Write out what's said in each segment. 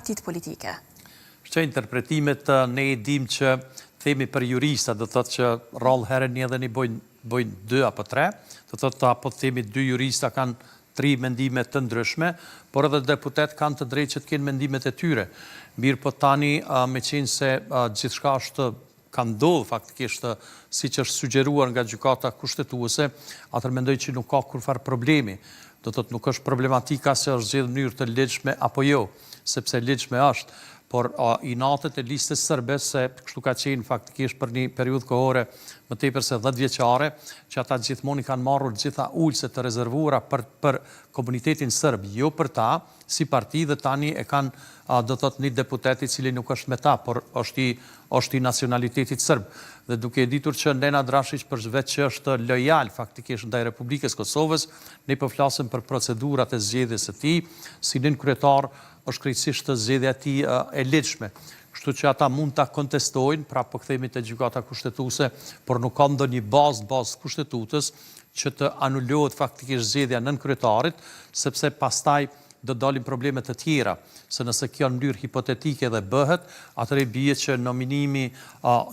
partitë politike? Që interpretimet ne e dim që themi për jurista, do thotë që rallë herën një dhe një bojnë 2 apo 3, do thotë apo themi 2 jurista kanë 3 mendime të ndryshme, por edhe deputet kanë të drejtë që të kenë mendimet e tyre. Mirë po tani, me qenë se gjithçka është ka ndodhur faktikisht siç është sugjeruar nga gjykata kushtetuese, atëherë mendoj që nuk ka kurfar problemi. Do thotë nuk është problematika se është zgjedhur në mënyrë të ligjshme apo jo, sepse ligjshme është. Por inatet e listës sërbe, se kështu ka qenë faktikisht për një periudhë kohore më tepër se 10 vjeçare, që ata gjithmonë i kanë marrur gjitha ulëse të rezervuara për komunitetin sërb, jo për ta, si parti dhe tani e kanë, do të thotë, një deputet i cili nuk është me ta, por është i nacionalitetit sërb. Dhe duke e ditur që Nenad Drashić përveç që është lojal faktikisht ndaj Republikës Kosovës, ne po flasim për procedurat e zgjedhjes së tij, si nën kryetar është krejtësisht të zgjedhja e tij e ligjshme. Kështu që ata mund ta kontestojnë, pra po kthehemi te gjykata kushtetuese, por nuk ka ndonjë bazë kushtetutës që të anulohet faktikisht zgjedhja nën kryetarit, sepse pastaj do dalin probleme të tjera, se nëse kjo në mënyrë hipotetike dhe bëhet, atëherë bie që nominimi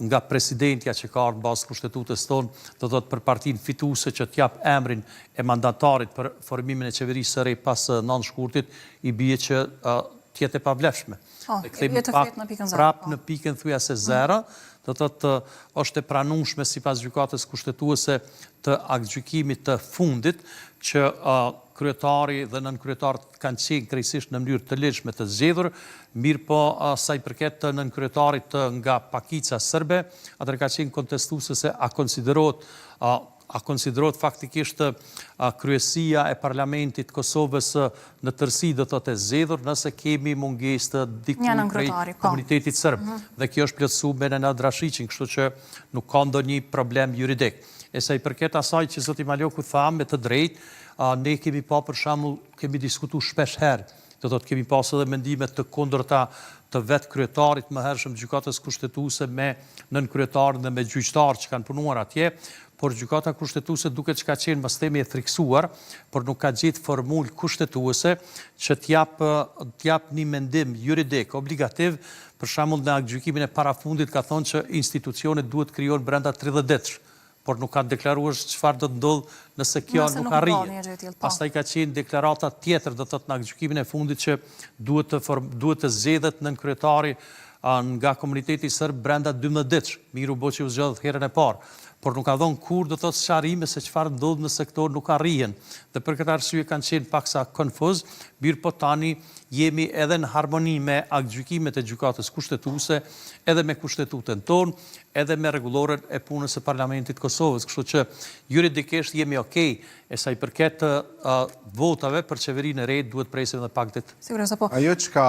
nga presidentja që ka ardhur bazë kushtetutës tonë, do thotë për partinë fituese që t'jap emrin e mandatarit për formimin e qeverisë së re pas 9 shkurtit, i bie që tjetë e pavlefshme. Prap në pikën thujase 0, do thotë është e pranueshme sipas gjykatës kushtetuese të aktgjykimit të fundit që kryetari dhe nënkryetarët kanë qenë krejtësisht në mënyrë të ligjshme të zgjedhur, mirë po sa i përket të nënkryetarit nga pakica sërbe, atëherë ka qenë kontestuese se a konsiderohet faktikisht kryesia e parlamentit Kosovës në tërësi do thotë e zgjedhur nëse kemi mungesë të dikujt prej komunitetit sërb. Dhe kjo është plotësuar me Nenad Drashićin, kështu që nuk ka ndonjë problem juridik. E sa i përket asaj që zoti Maloku tha me të drejtë, ne kemi pa për shembull, kemi diskutuar shpesh herë, do thotë kemi pas edhe mendime të kundërta të vetë kryetarit më hershëm gjykatës kushtetuese me nënkryetarën dhe me gjyqtarë që kanë punuar atje, por gjykata kushtetuese duket që ka qenë mos themi e friksuar, por nuk ka gjetë formulë kushtetuese që t'jap një mendim juridik obligativ, për shembull në aktgjykimin e parafundit ka thonë që institucionet duhet krijohen brenda 30 ditësh, por nuk kanë deklaruar çfarë do të ndodhë nëse kjo nuk arrihet. Pastaj ka qenë deklarata tjetër, do thotë në aktgjykimin e fundit që duhet të zgjedhet nënkryetari nga komuniteti sërb brenda 12 ditësh. Miru bo që u zgjodhet herën e parë, por nuk ka dhënë kur do thotë sqarime se çfarë ndodh nëse këto nuk arrihen. Dhe për këtë arsye kanë qenë paksa konfuz, mirë po tani jemi edhe në harmoni me aktgjykimet e gjykatës kushtetuese, edhe me kushtetutën tonë, edhe me rregulloren e punës së Parlamentit Kosovës, kështu që juridikisht jemi okay, e sa i përket votave për qeverinë e re duhet presim edhe pak ditë. Sigurisht po. Ajo çka